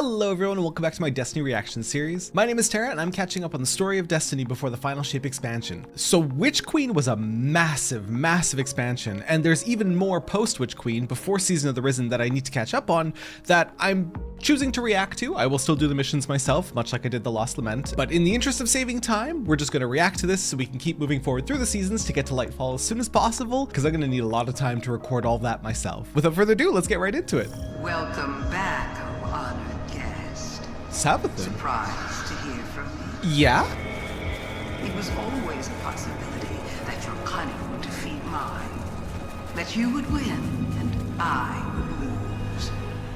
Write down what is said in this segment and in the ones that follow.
Hello everyone and welcome back to my Destiny reaction series. My name is Tara and I'm catching up on the story of Destiny before the final shape expansion. So Witch Queen was a massive expansion, and there's even more post Witch Queen before Season of the Risen that I need to catch up on that I'm choosing to react to. I will still do the missions myself, much like I did the Lost Lament, but in the interest of saving time, we're just gonna react to this so we can keep moving forward through the seasons to get to Lightfall as soon as possible, because I'm gonna need a lot of time to record all that myself. Without further ado, let's get right into it. Welcome back, oh honored guest. Savathun. Surprised to hear from me? Yeah? It was always a possibility that your cunning would defeat mine. That you would win, and I would lose.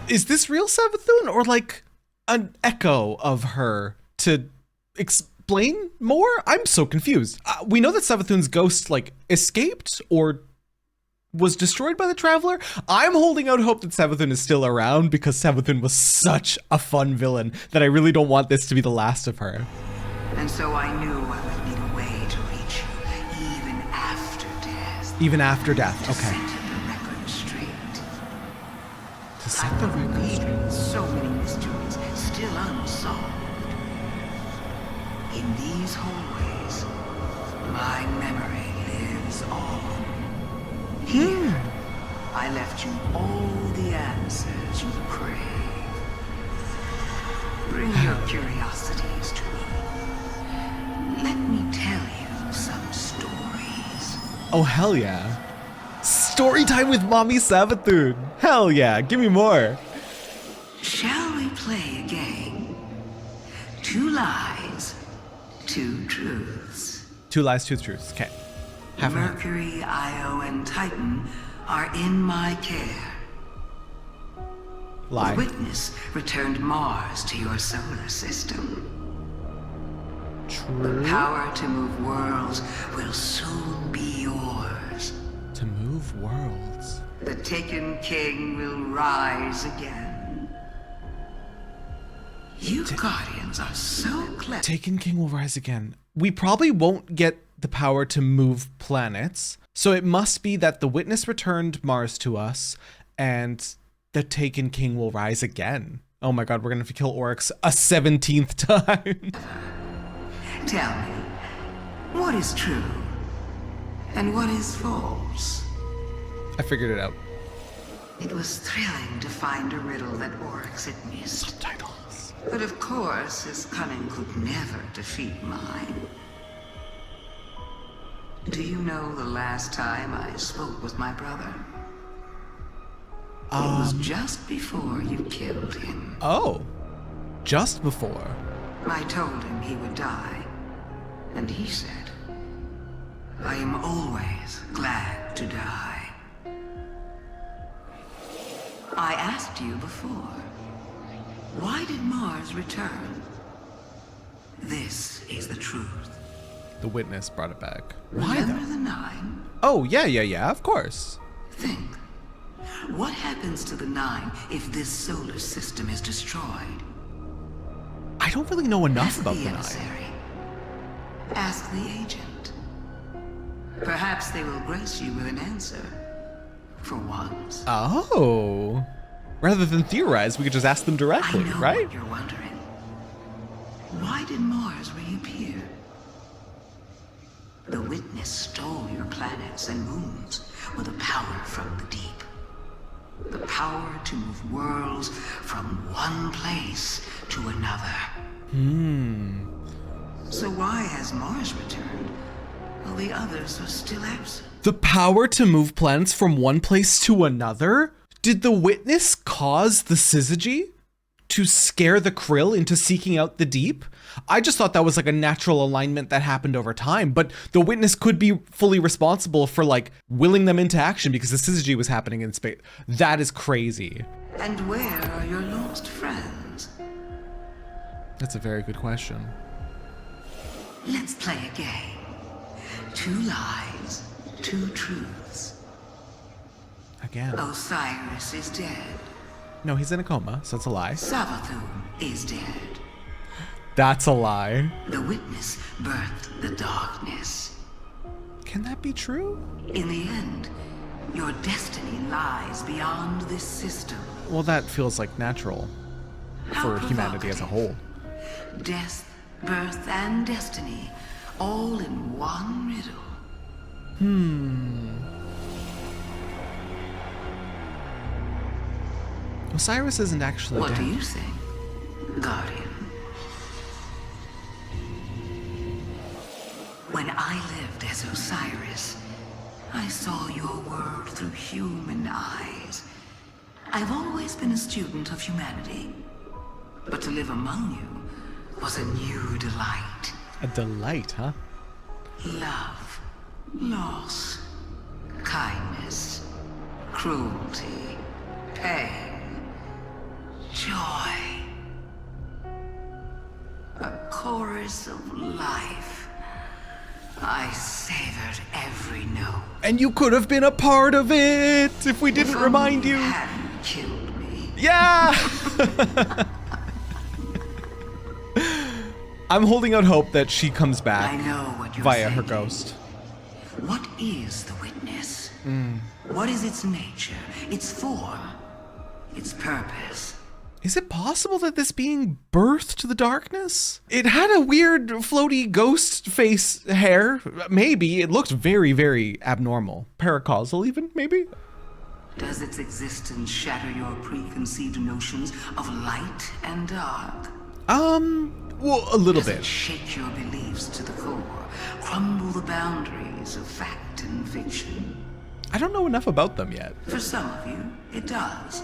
Is this real Savathun or like an echo of her? To explain more? I'm so confused. We know that Savathun's ghost like escaped or was destroyed by the Traveler. I'm holding out hope that Savathun is still around because Savathun was such a fun villain that I really don't want this to be the last of her. And so I knew I would need a way to reach you even after death. Even after death, To okay. set the record straight. To set the record straight. So many mysteries still unsolved. In these hallways, my memory lives on. Here, I left you all the answers you crave. Bring your curiosities to me. Let me tell you some stories. Oh, hell yeah. Story time with Mommy Savathun. Hell yeah, give me more. Shall we play a game? 2 lies, 2 truths. 2 lies, 2 truths. Okay. Half and half. Mercury, Io, and Titan are in my care. Lie. The Witness returned Mars to your solar system. True. The power to move worlds will soon be yours. To move worlds. The Taken King will rise again. You Guardians are so clever. Taken King will rise again. We probably won't get the power to move planets, so it must be that the Witness returned Mars to us, and the Taken King will rise again. Oh my god, we're gonna have to kill Oryx a 17th time. Tell me, what is true and what is false? I figured it out. It was thrilling to find a riddle that Oryx had missed. Subtitles. But of course, his cunning could never defeat mine. Do you know the last time I spoke with my brother? It was just before you killed him. Oh, just before. I told him he would die, and he said, I am always glad to die. I asked you before, why did Mars return? This is the truth. The Witness brought it back. Why Remember though? the 9? Oh, yeah, of course. Think. What happens to the 9 if this solar system is destroyed? I don't really know enough Ask about the the 9. emissary. Ask the agent. Perhaps they will grace you with an answer. For once. Oh. Rather than theorize, we could just ask them directly, I know right? what you're wondering. Why did Mars reappear? The Witness stole your planets and moons with a power from the deep. The power to move worlds from one place to another. So why has Mars returned while the others are still absent? The power to move planets from one place to another? Did the Witness cause the syzygy to scare the Krill into seeking out the deep? I just thought that was like a natural alignment that happened over time, but the Witness could be fully responsible for like willing them into action because the syzygy was happening in space. That is crazy. And where are your lost friends? That's a very good question. Let's play a game. 2 lies, 2 truths. Again. Osiris is dead. No, he's in a coma, so it's a lie. Savathun is dead. That's a lie. The Witness birthed the darkness. Can that be true? In the end, your destiny lies beyond this system. Well, that feels like natural. for humanity as a whole. Death, birth, and destiny, all in one riddle. Osiris isn't actually What dead. do you think, Guardian? When I lived as Osiris, I saw your world through human eyes. I've always been a student of humanity, but to live among you was a new delight. A delight, huh? Love, loss, kindness, cruelty, pain, joy. A chorus of life. I savored every note. And you could have been a part of it if we didn't remind you. Hadn't killed me. Yeah! I'm holding out hope that she comes I back know what you're via her thinking. ghost. What is the witness? What is its nature, its form, its purpose? Is it possible that this being birthed to the darkness? It had a weird floaty ghost face hair. Maybe. It looked very, very abnormal. Paracausal even, maybe? Does its existence shatter your preconceived notions of light and dark? Well, a little Does it bit. shake your beliefs to the core, crumble the boundaries of fact and fiction? I don't know enough about them yet. For some of you, it does.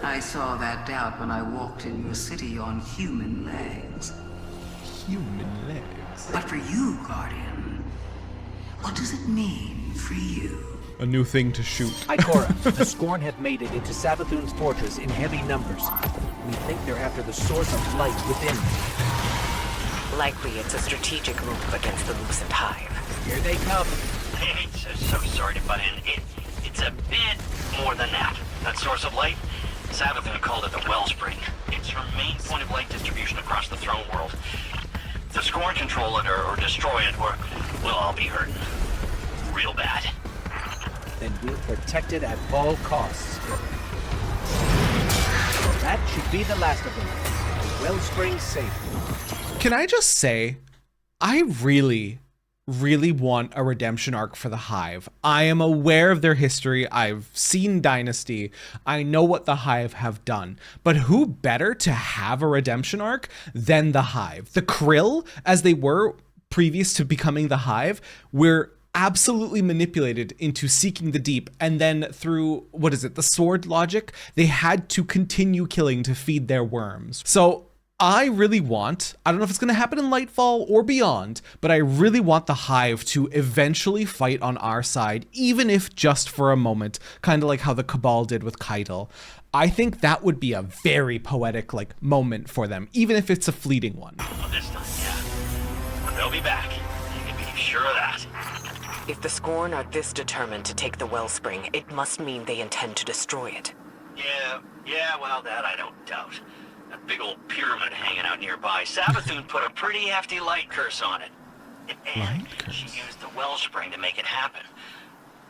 I saw that doubt when I walked in your city on human legs. Human legs. But for you, Guardian, what does it mean for you? A new thing to shoot. Ikora, the Scorn have made it into Savathun's fortress in heavy numbers. We think they're after the source of light within. Likely it's a strategic move against the loosened Hive. Here they come. So sorry to butt in. It's a bit more than that. That source of light, Savathun called it the Wellspring. It's her main point of light distribution across the throne world. If the Scorn control it or destroy it, we'll all be hurting. Real bad. Then we'll protect it at all costs. That should be the last of them. The Wellspring safe. Can I just say, I really want a redemption arc for the Hive. I am aware of their history. I've seen Dynasty. I know what the Hive have done. But who better to have a redemption arc than the Hive? The Krill, as they were previous to becoming the Hive, were absolutely manipulated into seeking the deep, and then through, the sword logic, they had to continue killing to feed their worms. So I really want, I don't know if it's going to happen in Lightfall or beyond, but I really want the Hive to eventually fight on our side, even if just for a moment, kind of like how the Cabal did with Keitel. I think that would be a very poetic moment for them, even if it's a fleeting one. Well, this time, yeah. They'll be back. You can be sure of that. If the Scorn are this determined to take the Wellspring, it must mean they intend to destroy it. Yeah, well, that I don't doubt. That big old pyramid hanging out nearby. Savathun put a pretty hefty light curse on it. And Light curse? she used the Wellspring to make it happen.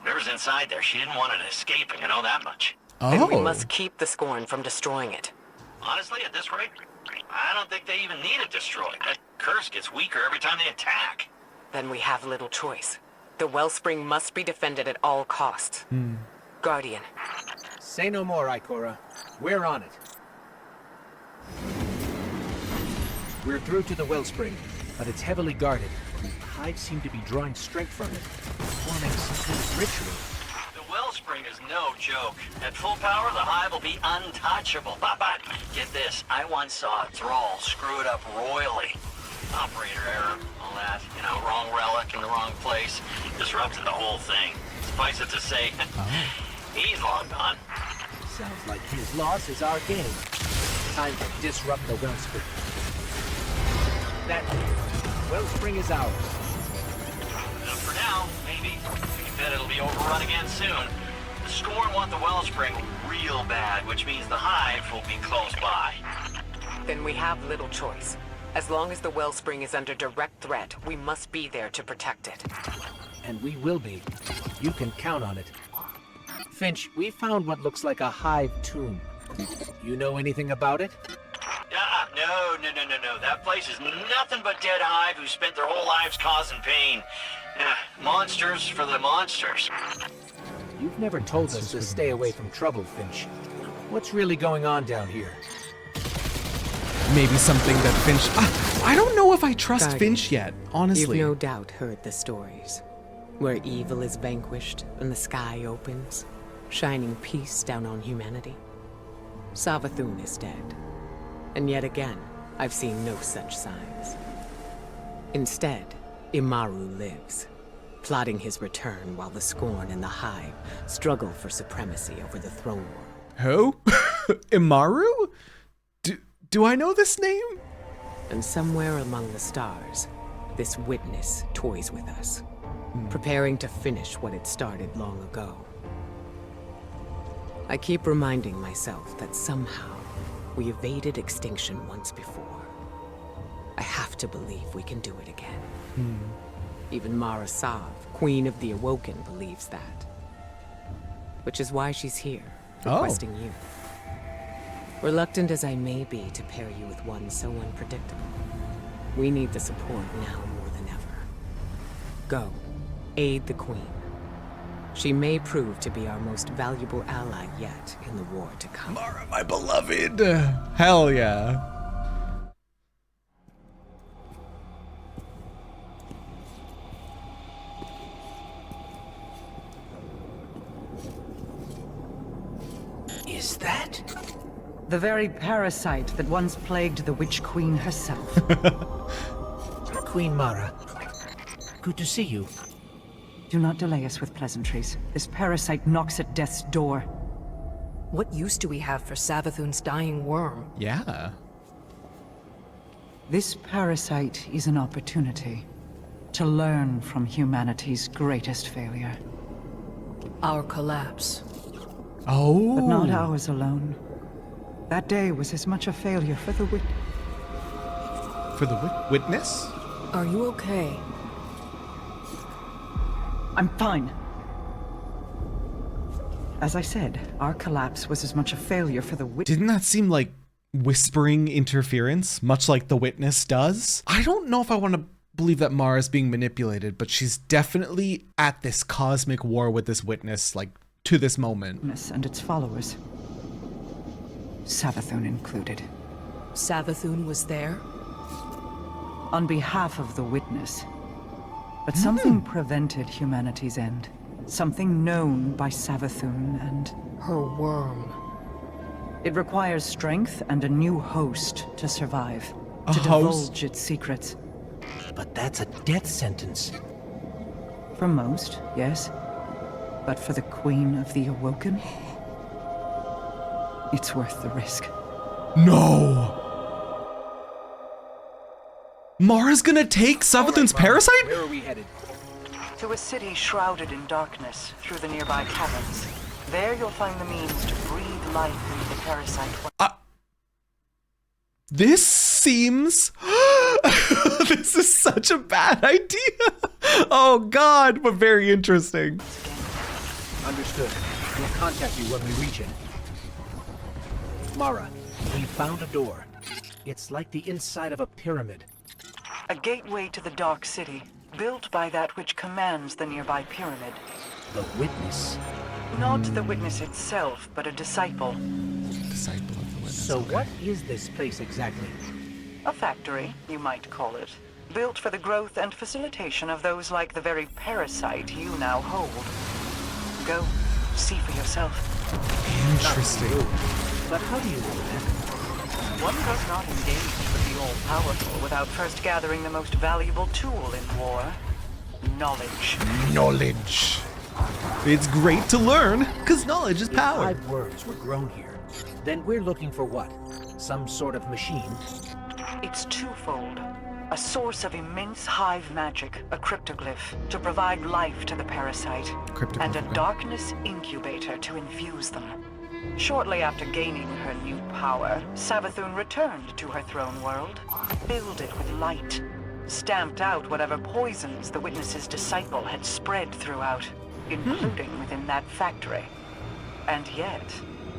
Whatever's inside there, she didn't want it escaping, I know that much. Then we Oh, must keep the Scorn from destroying it. Honestly, at this rate, I don't think they even need it destroyed. That curse gets weaker every time they attack. Then we have little choice. The Wellspring must be defended at all costs. Guardian, Say no more, Ikora. We're on it. We're through to the Wellspring, but it's heavily guarded. The Hive seem to be drawing strength from it, performing some kind of ritual. The Wellspring is no joke. At full power, the Hive will be untouchable. But get this, I once saw a thrall screw it up royally. Operator error, all that, wrong relic in the wrong place. Disrupted the whole thing. Suffice it to say, he's long gone. Sounds like his loss is our gain. Time to disrupt the Wellspring. That Wellspring is ours. For now, maybe. We can bet it'll be overrun again soon. The Scorn want the Wellspring real bad, which means the Hive will be close by. then we have little choice. As long as the Wellspring is under direct threat, we must be there to protect it. And we will be. You can count on it. Finch, we found what looks like a Hive tomb. You know anything about it? No. That place is nothing but dead Hive who spent their whole lives causing pain. Monsters for the monsters. You've never told us to stay away from trouble, Finch. What's really going on down here? Maybe something that Finch... I don't know if I trust Guardian, Finch yet, honestly. You've no doubt heard the stories. Where evil is vanquished and the sky opens, shining peace down on humanity. Savathun is dead. And yet again, I've seen no such signs. Instead, Imaru lives, plotting his return while the Scorn and the Hive struggle for supremacy over the throne world. Who? Imaru? Do I know this name? And somewhere among the stars, this witness toys with us, preparing to finish what it started long ago. I keep reminding myself that somehow we evaded extinction once before. I have to believe we can do it again. Even Mara Sav, Queen of the Awoken, believes that. Which is why she's here, requesting you. Reluctant as I may be to pair you with one so unpredictable, we need the support now more than ever. Go, aid the Queen. She may prove to be our most valuable ally yet in the war to come. Mara, my beloved. Hell yeah. Is that? The very parasite that once plagued the Witch Queen herself. Queen Mara. Good to see you. Do not delay us with pleasantries. This parasite knocks at death's door. What use do we have for Savathun's dying worm? Yeah. This parasite is an opportunity to learn from humanity's greatest failure. Our collapse. Oh. But not ours alone. That day was as much a failure for the For the witness? Are you okay? I'm fine. As I said, our collapse was as much a failure for the Didn't that seem like whispering interference, much like the witness does? I don't know if I want to believe that Mara's being manipulated, but she's definitely at this cosmic war with this witness, like, to this moment. And its followers. Savathun included. Savathun was there? On behalf of the witness. But something prevented humanity's end. Something known by Savathun and... Her worm. It requires strength and a new host to survive. A to host? divulge its secrets. But that's a death sentence. For most, yes. But for the Queen of the Awoken... it's worth the risk. No! Mara's gonna take Savathun's parasite? Where are we headed? To a city shrouded in darkness through the nearby caverns. There you'll find the means to breathe life into the parasite. This seems... this is such a bad idea. Oh god, but very interesting. Understood. We'll contact you when we reach it. Mara, we found a door. It's like the inside of a pyramid. A gateway to the Dark City, built by that which commands the nearby pyramid. The witness. Not the witness itself, but a disciple. Disciple of the witness. So what is this place exactly? A factory, you might call it. Built for the growth and facilitation of those like the very parasite you now hold. Go, see for yourself. Interesting. But how do you know that? One does not engage with the all-powerful without first gathering the most valuable tool in war. Knowledge. Knowledge. It's great to learn, because knowledge is power. 5 worms were grown here. Then we're looking for what? Some sort of machine? It's twofold. A source of immense hive magic, a cryptoglyph, to provide life to the parasite. Cryptoglyph, And a okay. darkness incubator to infuse them. Shortly after gaining her new power, Savathun returned to her throne world, filled it with light, stamped out whatever poisons the witness's disciple had spread throughout, including within that factory. And yet,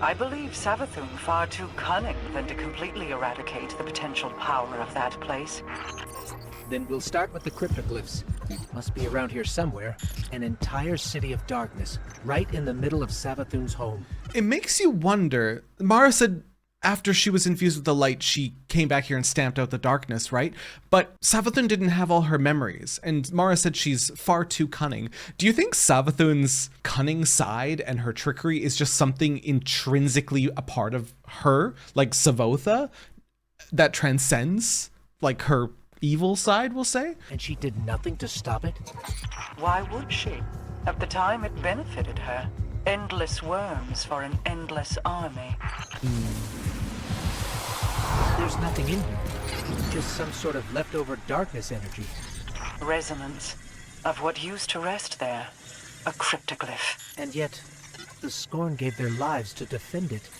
I believe Savathun far too cunning than to completely eradicate the potential power of that place. Then we'll start with the cryptoglyphs. Must be around here somewhere. An entire city of darkness, right in the middle of Savathun's home. It makes you wonder. Mara said after she was infused with the light, she came back here and stamped out the darkness, right? But Savathun didn't have all her memories, and Mara said she's far too cunning. Do you think Savathun's cunning side and her trickery is just something intrinsically a part of her, like Savotha, that transcends, like, her evil side, we'll say? And she did nothing to stop it? Why would she? At the time, it benefited her. Endless worms for an endless army. There's nothing in here. Just some sort of leftover darkness energy. Resonance of what used to rest there. A cryptoglyph. And yet, the Scorn gave their lives to defend it.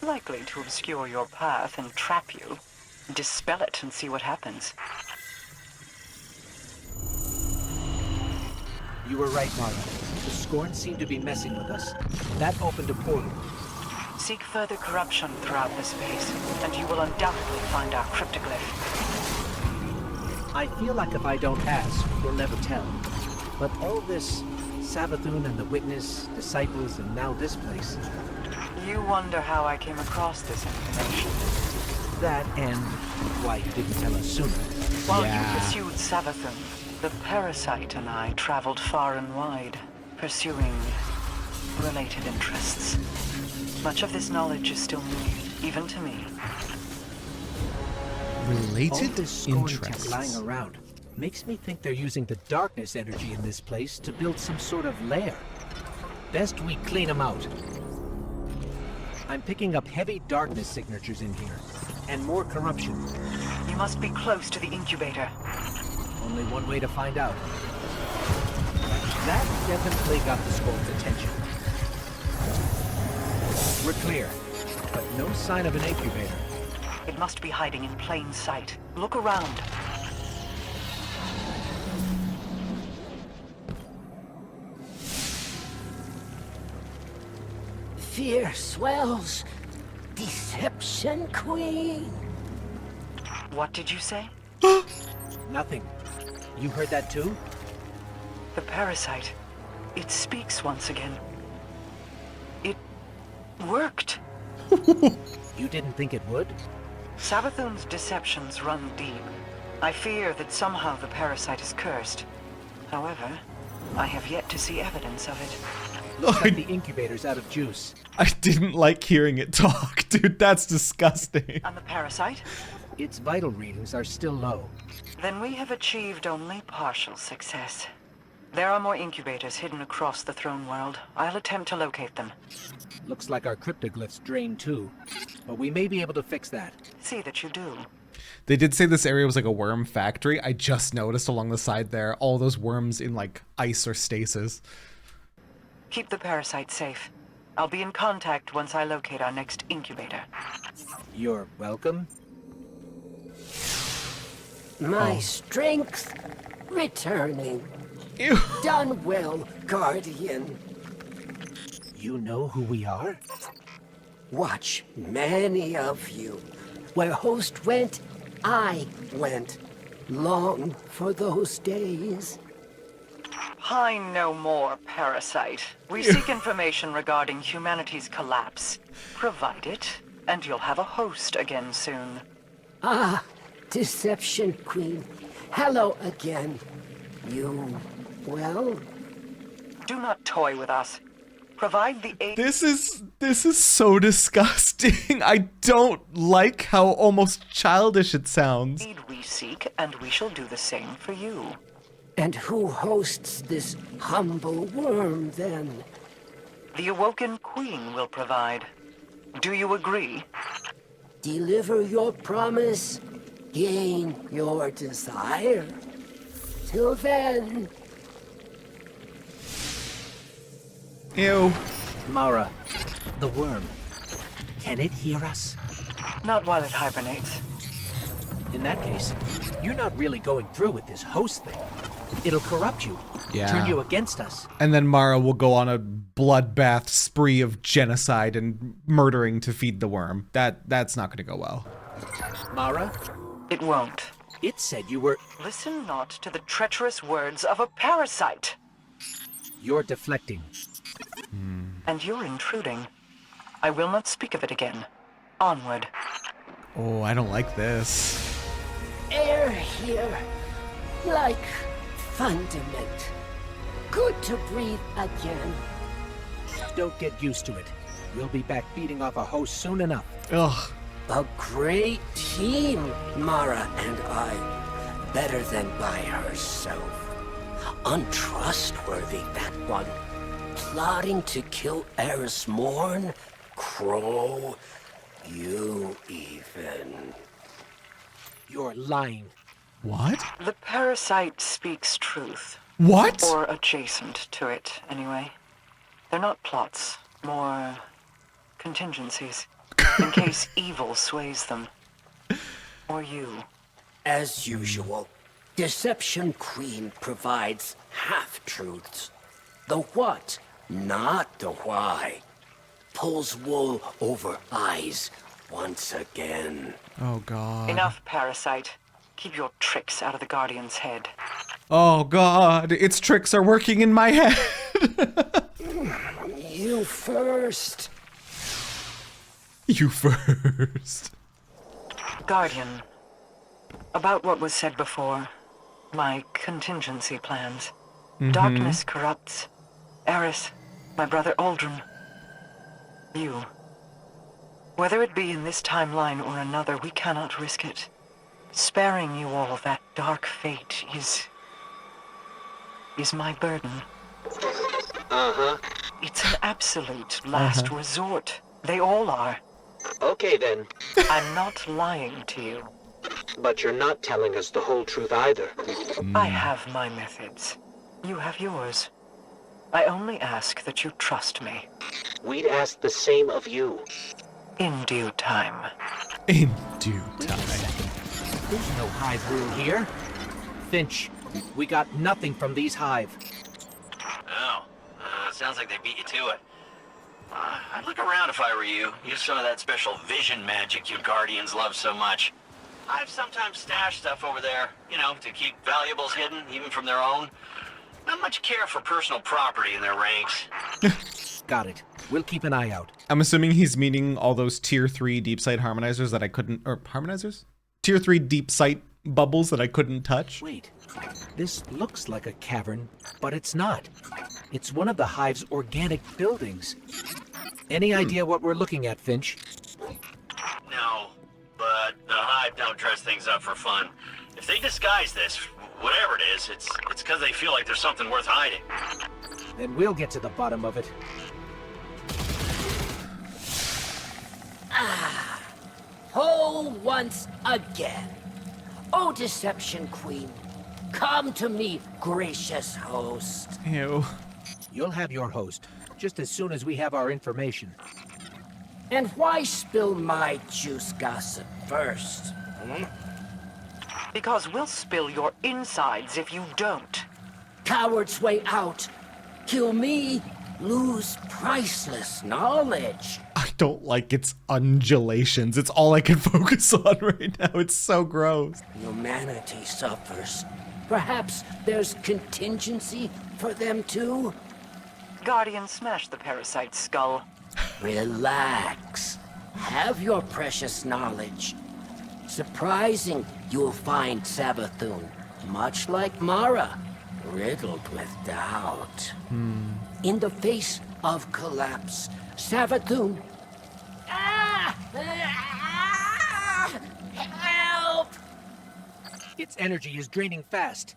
Likely to obscure your path and trap you. Dispel it and see what happens. You were right, Mara. The Scorn seemed to be messing with us. That opened a portal. Seek further corruption throughout this space, and you will undoubtedly find our cryptoglyph. I feel like if I don't ask, we'll never tell. But all this Savathun and the Witness, disciples, and now this place. You wonder how I came across this information. That and why you didn't tell us sooner. While you pursued Savathun, the parasite and I traveled far and wide, pursuing related interests. Much of this knowledge is still new, even to me. All Related this Scorn tech interests. lying around makes me think they're using the darkness energy in this place to build some sort of lair. Best we clean them out. I'm picking up heavy darkness signatures in here, and more corruption. You must be close to the incubator. Only one way to find out. That definitely got the Scorn's attention. We're clear, but no sign of an incubator. It must be hiding in plain sight. Look around. Fear swells. Deception Queen. What did you say? Nothing. You heard that too? The parasite. It speaks once again. It worked. You didn't think it would? Savathun's deceptions run deep. I fear that somehow the parasite is cursed. However, I have yet to see evidence of it. Looks like the incubator's out of juice. I didn't like hearing it talk, dude. That's disgusting. And the parasite? Its vital readings are still low. Then we have achieved only partial success. There are more incubators hidden across the throne world. I'll attempt to locate them. Looks like our cryptoglyphs drained too. But we may be able to fix that. See that you do. They did say this area was like a worm factory. I just noticed along the side there, all those worms in like ice or stasis. Keep the parasite safe. I'll be in contact once I locate our next incubator. You're welcome. My strength returning. Ew. Done well, Guardian. You know who we are? Watch many of you. Where host went, I went. Long for those days. Pine no more, parasite. We seek information regarding humanity's collapse. Provide it, and you'll have a host again soon. Ah, Deception Queen. Hello again. You, well? Do not toy with us. Provide the aid. This is so disgusting. I don't like how almost childish it sounds. We seek, and we shall do the same for you. And who hosts this humble worm, then? The Awoken Queen will provide. Do you agree? Deliver your promise, gain your desire. Till then... Ew. Mara, the worm. Can it hear us? Not while it hibernates. In that case, you're not really going through with this host thing. It'll corrupt you, turn you against us. And then Mara will go on a bloodbath spree of genocide and murdering to feed the worm. That's not going to go well. Mara? It won't. It said you were... Listen not to the treacherous words of a parasite. You're deflecting. And you're intruding. I will not speak of it again. Onward. Oh, I don't like this. Air here, like fundament. Good to breathe again. Don't get used to it. We'll be back beating off a host soon enough. Ugh. A great team, Mara and I. Better than by herself. Untrustworthy, that one. Plotting to kill Eris Morn, Crow, you even. You're lying. What? The parasite speaks truth. What? Or adjacent to it, anyway. They're not plots, more contingencies. In case evil sways them. Or you. As usual, Deception Queen provides half-truths. The what, not the why. Pulls wool over eyes once again. Oh, God. Enough, parasite. Keep your tricks out of the Guardian's head. Oh, God. Its tricks are working in my head. You first. You first. Guardian. About what was said before. My contingency plans. Darkness corrupts. Eris, my brother Aldrin. You. Whether it be in this timeline or another, we cannot risk it. Sparing you all that dark fate is my burden. It's an absolute last resort. They all are. Okay then. I'm not lying to you. But you're not telling us the whole truth either. I have my methods. You have yours. I only ask that you trust me. We'd ask the same of you. In due time. In due time. There's no Hive rule here. Finch, we got nothing from these Hive. Oh, sounds like they beat you to it. I'd look around if I were you. Use some of that special vision magic you Guardians love so much. I've sometimes stashed stuff over there, to keep valuables hidden, even from their own. Not much care for personal property in their ranks. Got it. We'll keep an eye out. I'm assuming he's meaning all those tier 3 deep sight harmonizers that I couldn't, or harmonizers? Tier 3 deep sight bubbles that I couldn't touch. Wait, this looks like a cavern, but it's not. It's one of the Hive's organic buildings. Any idea what we're looking at, Finch? No, but the Hive don't dress things up for fun. If they disguise this, whatever it is, it's because they feel like there's something worth hiding. Then we'll get to the bottom of it. Ho once again. O Deception Queen, come to me, gracious host. Ew. You'll have your host, just as soon as we have our information. And why spill my juice gossip first? Because we'll spill your insides if you don't. Coward's way out. Kill me, lose priceless knowledge. I don't like its undulations. It's all I can focus on right now. It's so gross. Humanity suffers. Perhaps there's contingency for them too? Guardian, smash the parasite's skull. Relax. Have your precious knowledge. Surprising, you'll find Savathun, much like Mara, riddled with doubt. In the face of collapse, Savathun... Help! Its energy is draining fast.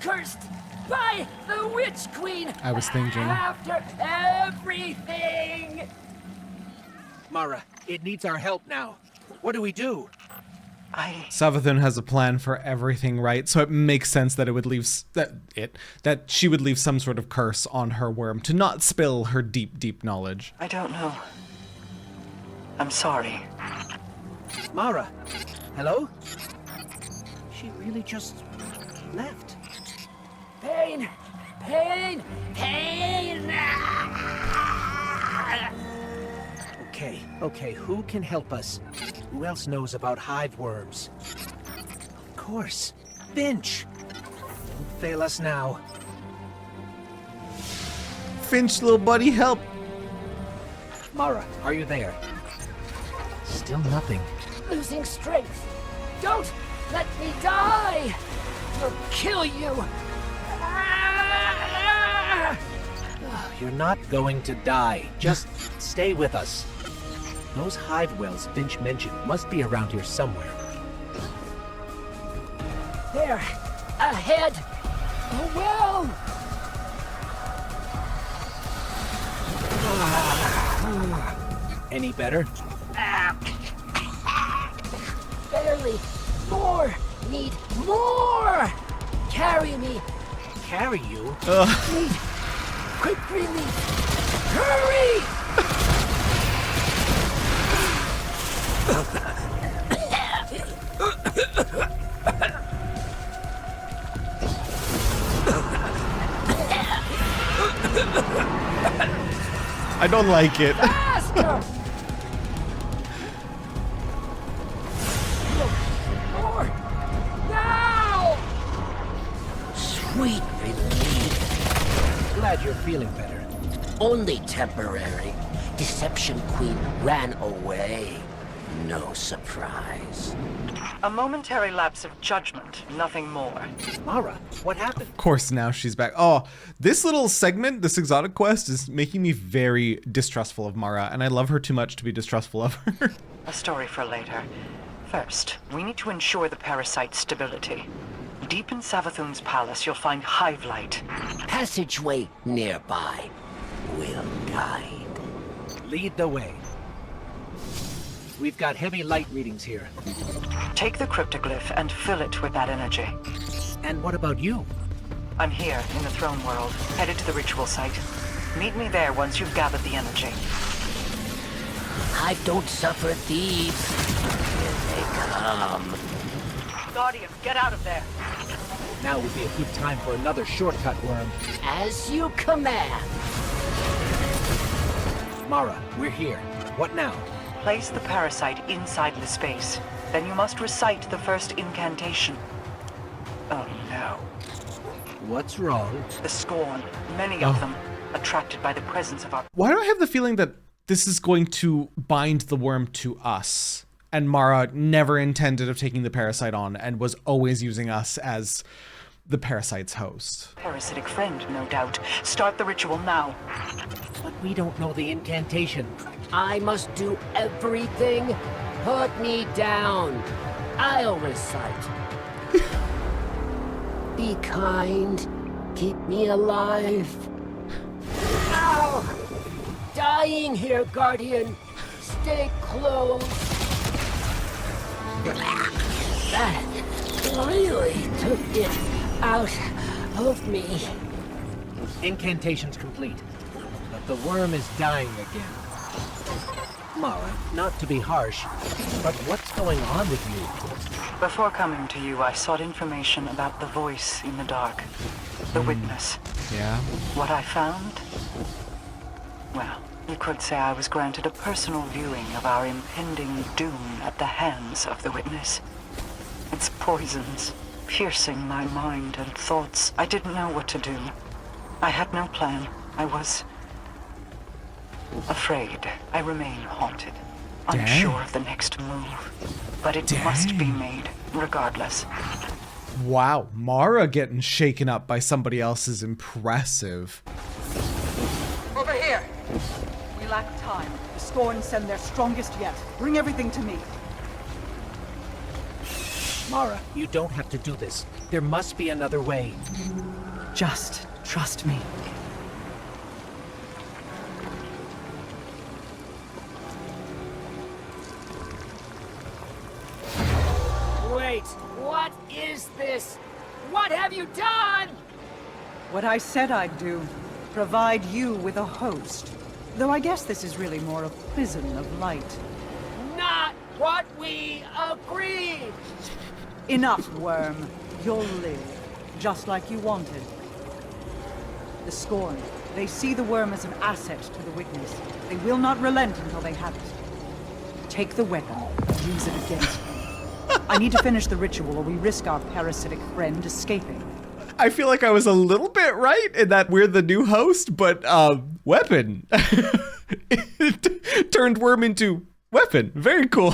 Cursed by the Witch Queen! I was thinking. After everything! Mara, it needs our help now. What do we do? Savathun has a plan for everything, right? So it makes sense that it would leave that she would leave some sort of curse on her worm to not spill her deep, deep knowledge. I don't know. I'm sorry. Mara, hello? She really just left. Pain! Pain! Pain! Okay, who can help us? Who else knows about hive worms? Of course, Finch! Don't fail us now. Finch, little buddy, help! Mara, are you there? Still nothing. Losing strength. Don't let me die! I'll kill you! You're not going to die. Just stay with us. Those hive wells Finch mentioned must be around here somewhere. There! Ahead! A well! Any better? Barely! More! Need more! Carry me! Carry you? Need quick relief! Hurry! I don't like it. Faster! More! Now! Sweet relief. Glad you're feeling better. Only temporary. Deception Queen ran away. No surprise. A momentary lapse of judgment, nothing more. Mara, what happened? Of course, now she's back. Oh, this little segment, this exotic quest, is making me very distrustful of Mara, and I love her too much to be distrustful of her. A story for later. First, we need to ensure the parasite's stability. Deep in Savathun's palace, you'll find Hive light. Passageway nearby will guide. Lead the way. We've got heavy light readings here. Take the cryptoglyph and fill it with that energy. And what about you? I'm here in the throne world, headed to the ritual site. Meet me there once you've gathered the energy. Hive don't suffer thieves. Here they come. Guardian, get out of there. Now would be a good time for another shortcut worm. As you command. Mara, we're here. What now? Place the parasite inside the space. Then you must recite the first incantation. Oh no. What's wrong? The Scorn, many of them, attracted by the presence of our... Why do I have the feeling that this is going to bind the worm to us? And Mara never intended of taking the parasite on and was always using us as the parasite's host. Parasitic friend, no doubt. Start the ritual now. But we don't know the incantation. I must do everything. Put me down. I'll recite. Be kind. Keep me alive. Ow! Dying here, Guardian. Stay close. That really took it out of me. Incantation's complete. But the worm is dying again. Mara, not to be harsh, but what's going on with you? Before coming to you, I sought information about the voice in the dark. The witness. Yeah? What I found? Well, you could say I was granted a personal viewing of our impending doom at the hands of the witness. Its poisons, piercing my mind and thoughts. I didn't know what to do. I had no plan. I was... afraid. I remain haunted. Unsure of the next move. But it must be made, regardless. Wow, Mara getting shaken up by somebody else is impressive. Over here! We lack time. The Scorn send their strongest yet. Bring everything to me. Mara, you don't have to do this. There must be another way. Just trust me. Wait, what is this? What have you done? What I said I'd do. Provide you with a host. Though I guess this is really more a prison of light. Not what We agreed! Enough, worm. You'll live, just like you wanted. The Scorn, they see the worm as an asset to the Witness. They will not relent until they have it. Take the weapon, use it against them. I need to finish the ritual or we risk our parasitic friend escaping. I feel like I was a little bit right in that we're the new host, but weapon. It turned worm into weapon. Very cool.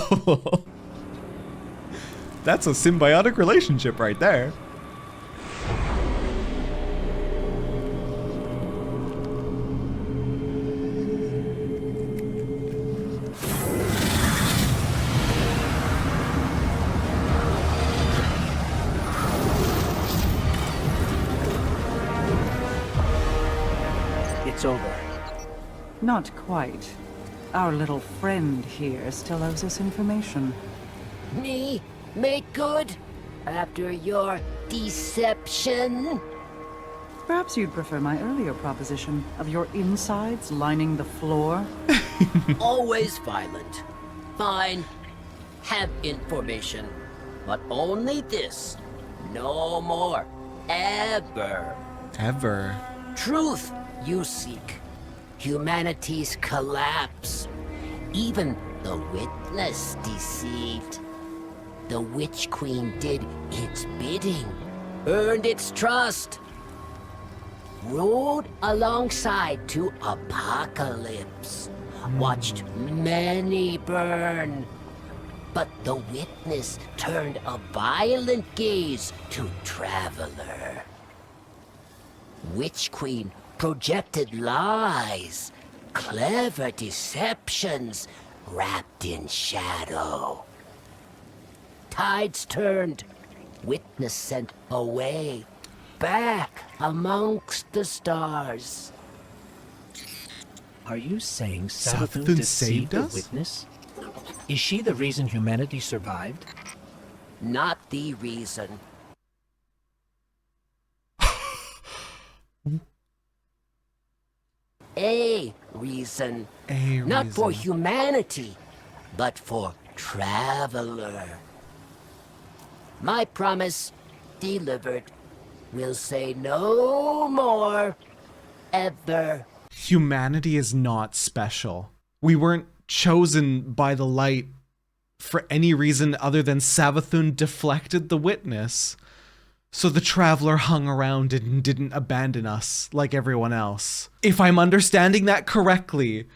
That's a symbiotic relationship right there. It's over. Not quite. Our little friend here still owes us information. Me? Make good? After your deception? Perhaps you'd prefer my earlier proposition of your insides lining the floor? Always violent. Fine. Have information. But only this. No more. Ever. Ever. Truth you seek. Humanity's collapse. Even the Witness deceived. The Witch Queen did its bidding. Earned its trust. Rode alongside to apocalypse. Watched many burn. But the Witness turned a violent gaze to Traveler. Witch Queen projected lies, clever deceptions wrapped in shadow. Tides turned, Witness sent away, back amongst the stars. Are you saying Savathun Savathun deceived saved the us? Witness? Is she the reason humanity survived? Not the reason. A reason. Not for humanity, but for Traveler. My promise, delivered. Will say no more. Ever. Humanity is not special. We weren't chosen by the light for any reason other than Savathun deflected the Witness. So the Traveler hung around and didn't abandon us like everyone else. If I'm understanding that correctly,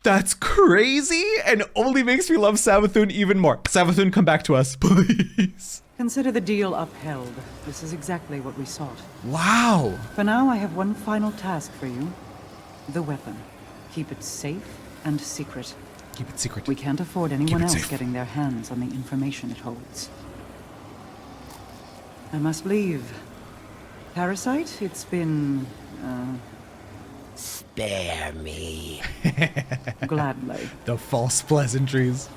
that's crazy and only makes me love Savathun even more. Savathun, come back to us, please. Consider the deal upheld. This is exactly what we sought. Wow. For now, I have one final task for you. The weapon. Keep it safe and secret. Keep it secret. We can't afford anyone else safe. getting their hands on the information it holds. I must leave. Parasite, it's been, Spare me. gladly. The false pleasantries.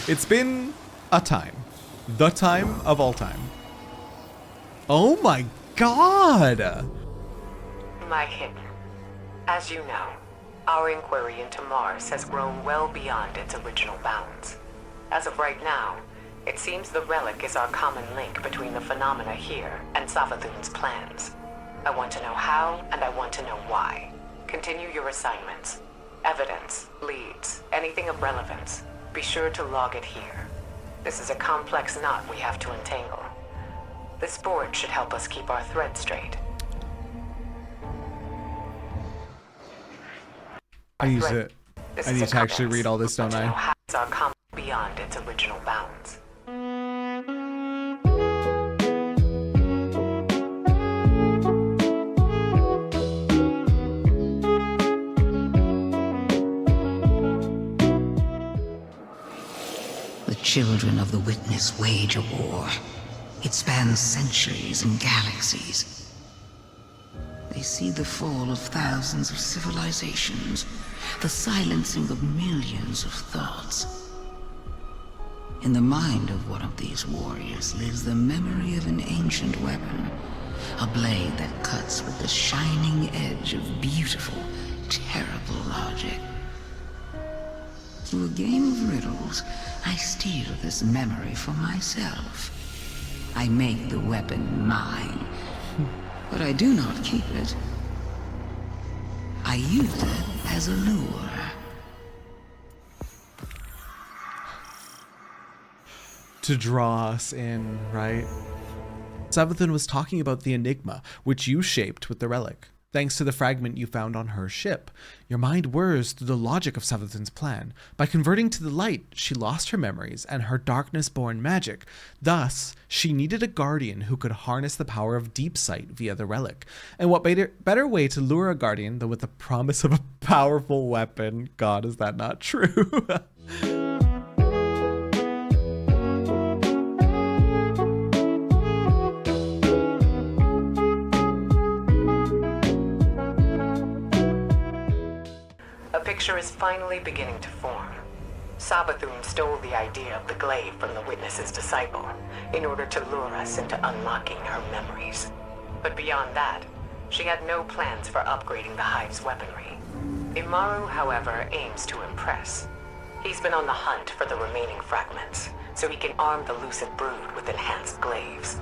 It's been a time. The time of all time. Oh my god! My hit. As you know, our inquiry into Mars has grown well beyond its original bounds. As of right now, it seems the relic is our common link between the phenomena here and Savathun's plans. I want to know how, and I want to know why. Continue your assignments. Evidence, leads, anything of relevance. Be sure to log it here. This is a complex knot we have to untangle. This board should help us keep our thread straight. I need to actually read all this, don't I? It's our common beyond its original bounds. The children of the Witness wage a war. It spans centuries and galaxies. They see the fall of thousands of civilizations, the silencing of millions of thoughts. In the mind of one of these warriors lives the memory of an ancient weapon, a blade that cuts with the shining edge of beautiful, terrible logic. Through a game of riddles, I steal this memory for myself. I make the weapon mine, but I do not keep it. I use it as a lure. To draw us in, right? Savathun was talking about the enigma, which you shaped with the relic. Thanks to the fragment you found on her ship, your mind whirs through the logic of Savathun's plan. By converting to the light, she lost her memories and her darkness-born magic. Thus, she needed a guardian who could harness the power of deep sight via the relic. And what better way to lure a guardian than with the promise of a powerful weapon? God, is that not true? A picture is finally beginning to form. Savathun stole the idea of the glaive from the witness's disciple in order to lure us into unlocking her memories. But beyond that, she had no plans for upgrading the Hive's weaponry. Imaru, however, aims to impress. He's been on the hunt for the remaining fragments, so he can arm the Lucid Brood with enhanced glaives.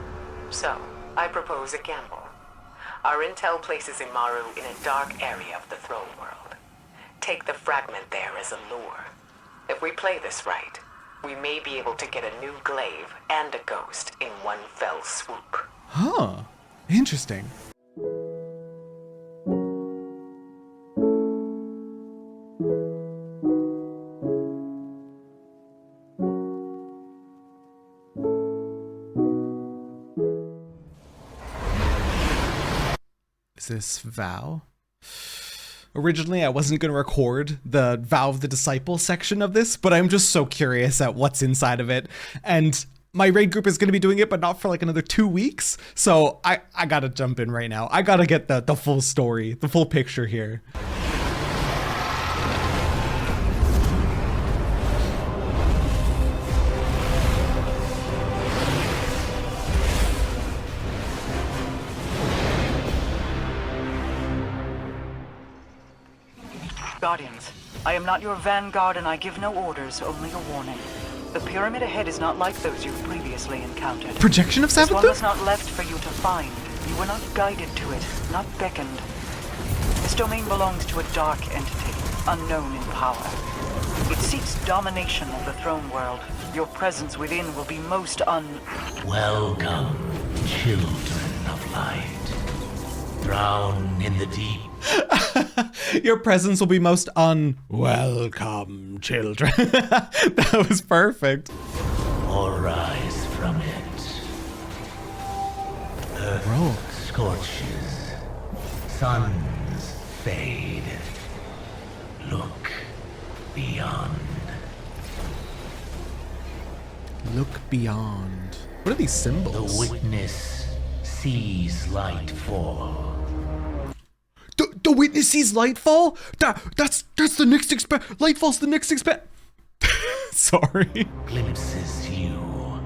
So, I propose a gamble. Our intel places Imaru in a dark area of the throne world. Take the fragment there as a lure. If we play this right, we may be able to get a new glaive and a ghost in one fell swoop. Huh. Interesting. Is this Vow? Originally, I wasn't going to record the Vow of the Disciple section of this, but I'm just so curious at what's inside of it. And my raid group is going to be doing it, but not for like another 2 weeks. So I got to jump in right now. I got to get the full story, the full picture here. Guardians, I am not your vanguard and I give no orders, only a warning. The pyramid ahead is not like those you've previously encountered. Projection of This one Savathun? was not left for you to find. You were not guided to it, not beckoned. This domain belongs to a dark entity, unknown in power. It seeks domination of the throne world. Your presence within will be most Welcome, children of light. Drown in the deep. Your presence will be most unwelcome, children. That was perfect. Or rise from it. Earth scorches. Suns fade. Look beyond. Look beyond. What are these symbols? The witness sees light fall. The witness sees Lightfall? That's the next Lightfall's the next Sorry. Glimpses you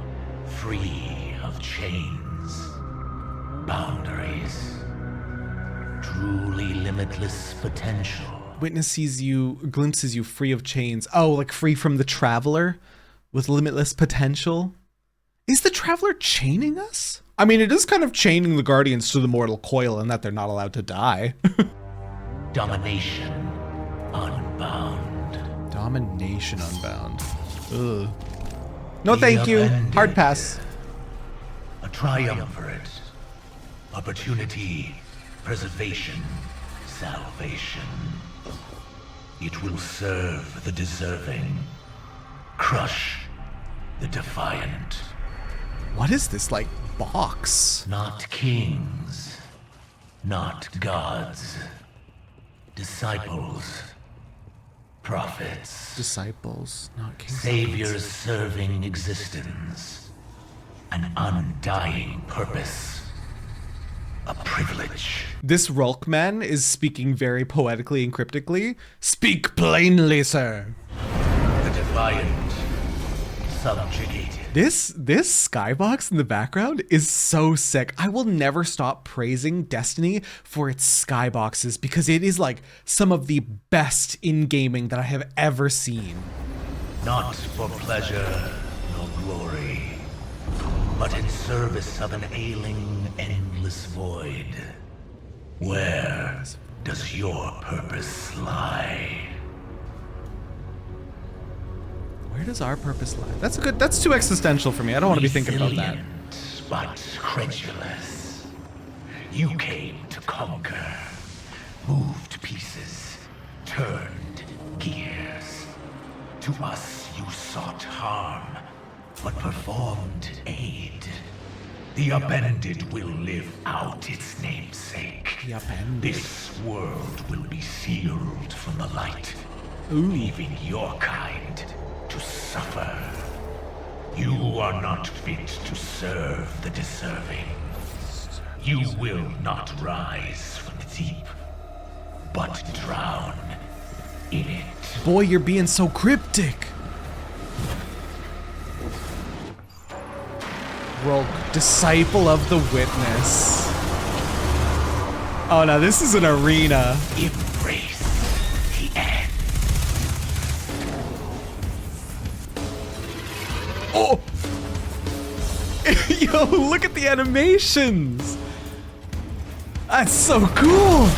free of chains, boundaries, truly limitless potential. Witness sees you, glimpses you free of chains. Oh, like free from the Traveler with limitless potential? Is the Traveler chaining us? I mean, it is kind of chaining the Guardians to the mortal coil in that they're not allowed to die. Domination unbound. Domination unbound. Ugh. No thank you. Hard pass. A triumvirate. Opportunity, preservation, salvation. It will serve the deserving. Crush the defiant. What is this, like, box? Not kings. Not gods. Disciples. Prophets. Disciples, not kings. Saviors serving existence. An undying purpose. A privilege. This Rolkman is speaking very poetically and cryptically. Speak plainly, sir. The defiant subjugated. This skybox in the background is so sick. I will never stop praising Destiny for its skyboxes because it is like some of the best in gaming that I have ever seen. Not for pleasure nor glory, but in service of an ailing, endless void. Where does your purpose lie? Where does our purpose lie? That's too existential for me. I don't want to be thinking about that. Resilient, but credulous. You came to conquer, moved pieces, turned gears. To us you sought harm, but performed aid. The Upended will live out its namesake. The Upended. This world will be sealed from the light, Ooh. leaving your kind to suffer. You are not fit to serve the deserving. You will not rise from the deep, but drown in it. Boy, you're being so cryptic. Rogue, disciple of the witness. Oh, now this is an arena. Embrace the end. Oh! Yo, look at the animations! That's so cool!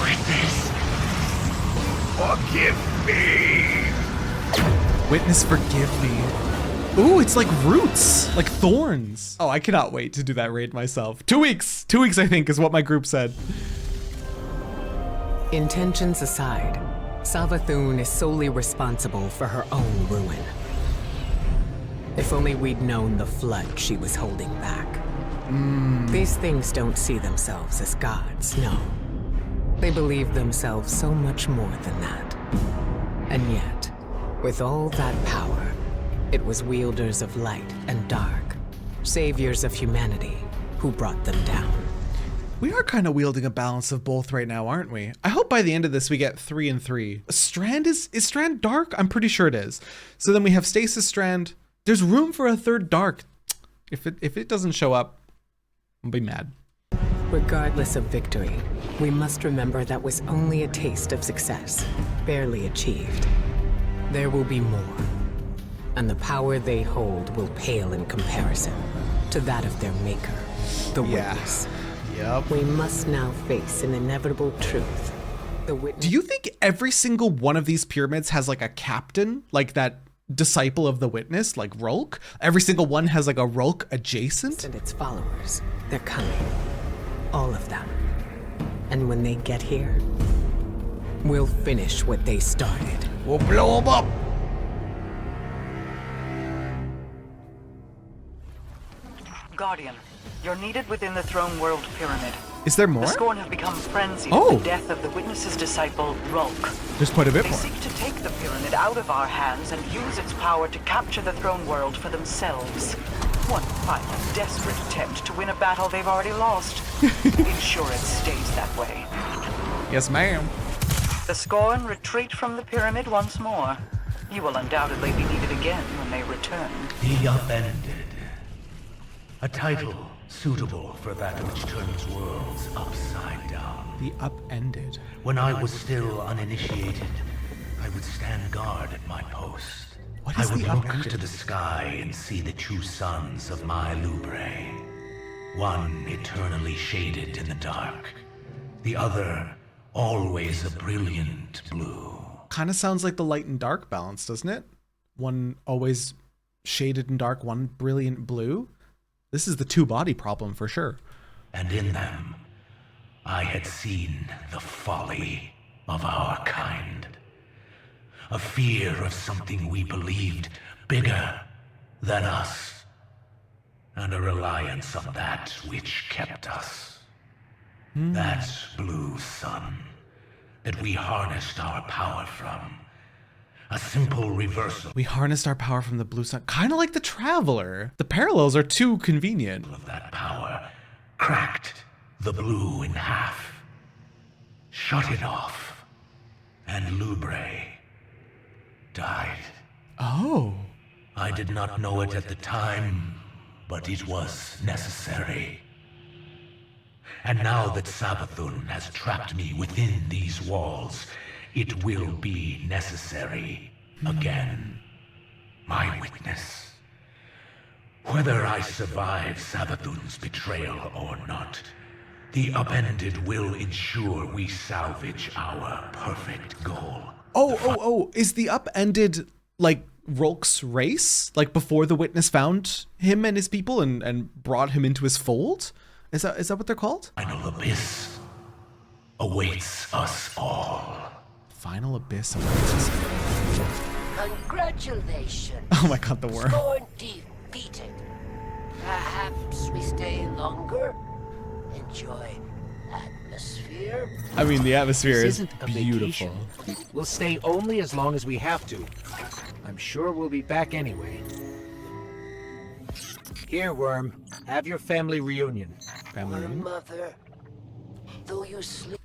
Witness, forgive me. Witness, forgive me. Ooh, it's like roots, like thorns. Oh, I cannot wait to do that raid myself. 2 weeks! 2 weeks, I think, is what my group said. Intentions aside, Savathûn is solely responsible for her own ruin. If only we'd known the flood she was holding back. These things don't see themselves as gods, no. They believe themselves so much more than that. And yet, with all that power, it was wielders of light and dark, saviors of humanity, who brought them down. We are kind of wielding a balance of both right now, aren't we? I hope by the end of this we get 3 and 3. Strand is Strand dark? I'm pretty sure it is. So then we have Stasis Strand. There's room for a third dark. If it doesn't show up, I'll be mad. Regardless of victory, we must remember that was only a taste of success, barely achieved. There will be more, and the power they hold will pale in comparison to that of their maker, the Witness. Yep. We must now face an inevitable truth. The Witness. Do you think every single one of these pyramids has like a captain, like that disciple of the Witness, like Rolk? Every single one has like a Rolk adjacent? And its followers, they're coming. All of them. And when they get here, we'll finish what they started. We'll blow them up. Guardian, you're needed within the Throne World Pyramid. Is there more? The Scorn have become frenzied Oh. at the death of the Witness's disciple, Rolk. There's quite a bit They more. seek to take the pyramid out of our hands and use its power to capture the Throne World for themselves. One final, desperate attempt to win a battle they've already lost. Ensure it stays that way. Yes, ma'am. The Scorn retreat from the pyramid once more. You will undoubtedly be needed again when they return. The Upended. A title suitable for that which turns worlds upside down. The Upended. When I was still uninitiated, I would stand guard at my post. What I is would the look Upended? to the sky and see the two sons of my Lubre. One eternally shaded in the dark. The other always a brilliant blue. Kind of sounds like the light and dark balance, doesn't it? One always shaded and dark, one brilliant blue. This is the two-body problem for sure. And in them, I had seen the folly of our kind. A fear of something we believed bigger than us. And a reliance on that which kept us. That blue sun that we harnessed our power from. A simple reversal We harnessed our power from the blue sun, kind of like the Traveler. The parallels are too convenient. of that power cracked the blue in half, shut it off, and Lubre died. Oh. I did not know it at the time, but it was necessary. And now that Savathun has trapped me within these walls, it will be necessary again. My witness. Whether I survive Savathun's betrayal or not, the Upended will ensure we salvage our perfect goal. Oh, is the Upended like Rolk's race? Like before the witness found him and his people and brought him into his fold? Is that what they're called? Final abyss awaits us all. Final abyss awaits us all. Congratulations. Oh my god, the worm. Scorn defeated. Perhaps we stay longer? Enjoy atmosphere? I mean, the atmosphere This is isn't a beautiful. vacation. We'll stay only as long as we have to. I'm sure we'll be back anyway. Here, Worm. Have your family reunion. Family reunion? Mother, though you sleep...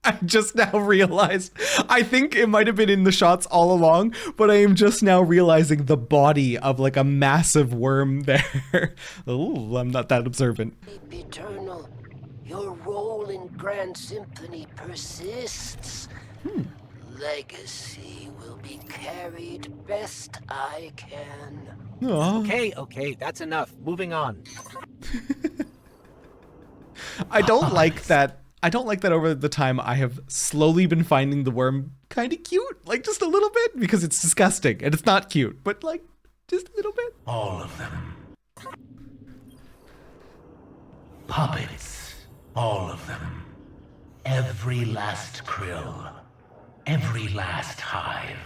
I just now realized, I think it might have been in the shots all along, but I am just now realizing the body of like a massive worm there. Oh, I'm not that observant. Eternal, your role in Grand Symphony persists. Legacy will be carried best I can. Okay, that's enough. Moving on. I don't like that. I don't like that over the time I have slowly been finding the worm kind of cute, like just a little bit, because it's disgusting and it's not cute, but like just a little bit. All of them. Puppets. All of them. Every last krill. Every last hive.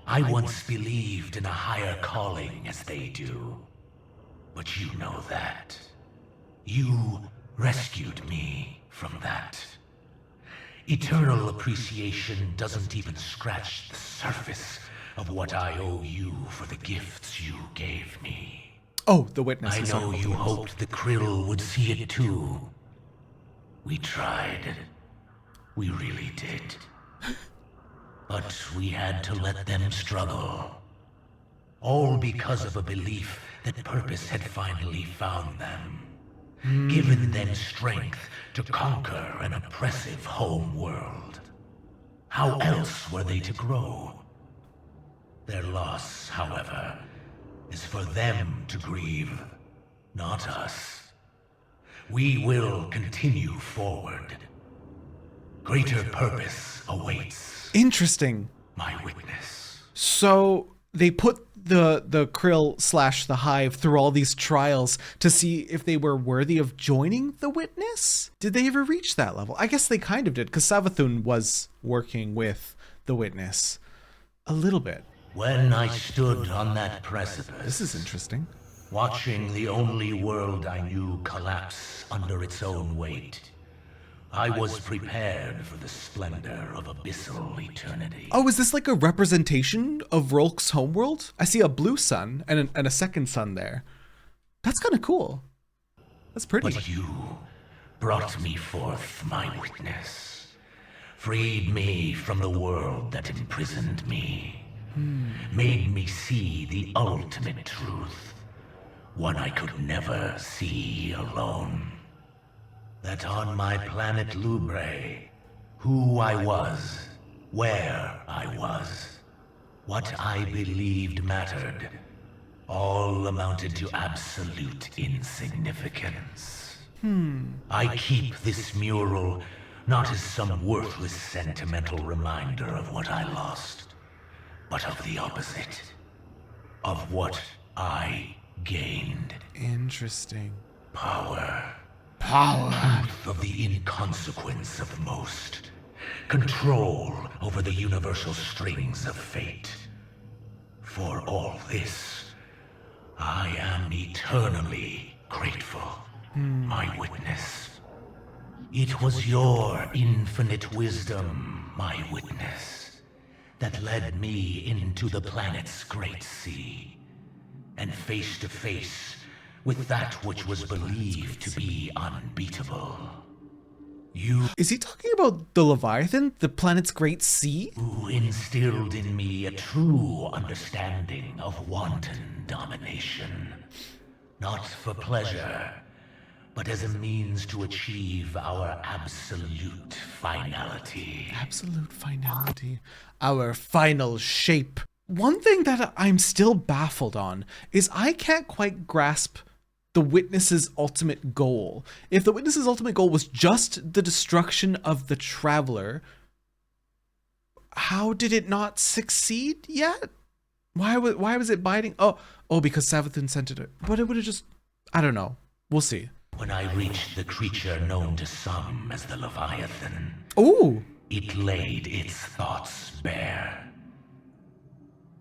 I once believed in a higher calling as they do. But you know that. You rescued me from that. Eternal appreciation doesn't even scratch the surface of what I owe you for the gifts you gave me. Oh, the witness. I know you hoped the krill would see it too. We tried. We really did. But we had to let them struggle. All because of a belief that purpose had finally found them. Given them strength to conquer an oppressive home world. How else were they to grow? Their loss, however, is for them to grieve, not us. We will continue forward. Greater purpose awaits. Interesting. My witness. So they put the krill / the hive through all these trials to see if they were worthy of joining the witness? Did they ever reach that level? I guess they kind of did, because Savathun was working with the witness a little bit. When I stood on that precipice, This is interesting. watching the only world I knew collapse under its own weight, I was prepared for the splendor of abyssal eternity. Oh, is this like a representation of Rolk's homeworld? I see a blue sun and a second sun there. That's kind of cool. That's pretty. But you brought me forth, my witness. Freed me from the world that imprisoned me. Made me see the ultimate truth. One I could never see alone. That on my planet Lubre, who I was, where I was, what I believed mattered, all amounted to absolute insignificance. I keep this mural not as some worthless sentimental reminder of what I lost, but of the opposite, of what I gained. Interesting. Power. Truth of the inconsequence of most. Control over the universal strings of fate. For all this, I am eternally grateful, my witness. It was your infinite wisdom, my witness, that led me into the planet's great sea, and face to face with that which was believed to be unbeatable. You Is he talking about the Leviathan, the planet's great sea? who instilled in me a true understanding of wanton domination. Not for pleasure, but as a means to achieve our absolute finality. Absolute finality. Our final shape. One thing that I'm still baffled on is I can't quite grasp the Witness's ultimate goal. If the Witness's ultimate goal was just the destruction of the Traveler, how did it not succeed yet? Why was it biting? Oh, because Savathun sent it. But it would have just, I don't know. We'll see. When I reached the creature known to some as the Leviathan, Ooh. it laid its thoughts bare.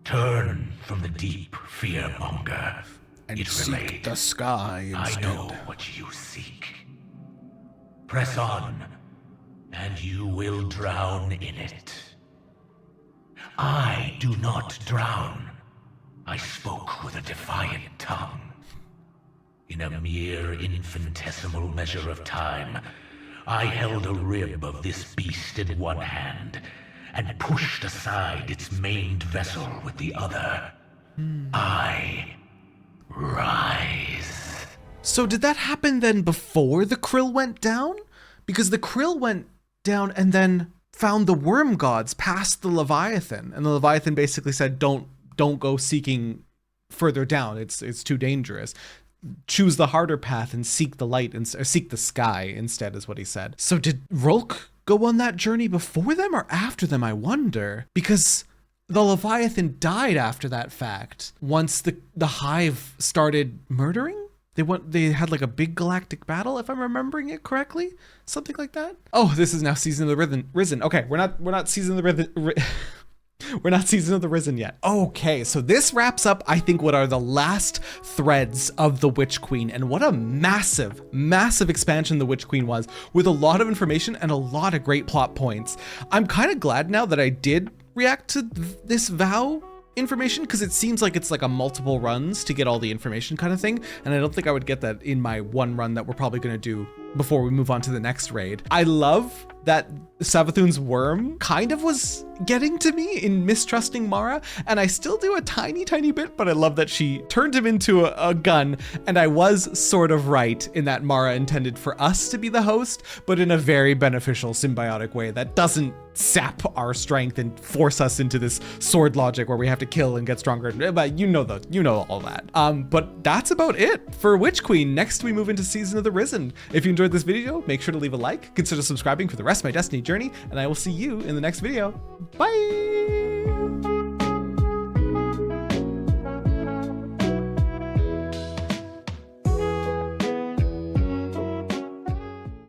Turn from the deep fearmonger. And it seek relayed, the sky instead. I know what you seek. Press on, and you will drown in it. I do not drown. I spoke with a defiant tongue. In a mere infinitesimal measure of time, I held a rib of this beast in one hand and pushed aside its maimed vessel with the other. I rise. So did that happen then before the Krill went down? Because the Krill went down and then found the worm gods past the Leviathan, and the Leviathan basically said, don't go seeking further down. It's too dangerous. Choose the harder path and seek the light, and seek the sky instead, is what he said. So did Rolk go on that journey before them or after them, I wonder? Because the Leviathan died after that fact. Once the Hive started murdering? They had like a big galactic battle, if I'm remembering it correctly. Something like that. Oh, this is now Season of the Risen. Okay, we're not Season of the we're not Season of the Risen yet. Okay, so this wraps up, I think, what are the last threads of the Witch Queen, and what a massive, massive expansion the Witch Queen was, with a lot of information and a lot of great plot points. I'm kind of glad now that I did react to this vow information, because it seems like it's like a multiple runs to get all the information kind of thing, and I don't think I would get that in my one run that we're probably going to do before we move on to the next raid. I love that Savathun's worm kind of was getting to me in mistrusting Mara, and I still do a tiny bit, but I love that she turned him into a gun, and I was sort of right in that Mara intended for us to be the host, but in a very beneficial symbiotic way that doesn't sap our strength and force us into this sword logic where we have to kill and get stronger. But you know all that. But that's about it for Witch Queen. Next we move into Season of the Risen. If you enjoyed this video, make sure to leave a like, consider subscribing for the rest of my Destiny journey, and I will see you in the next video. Bye!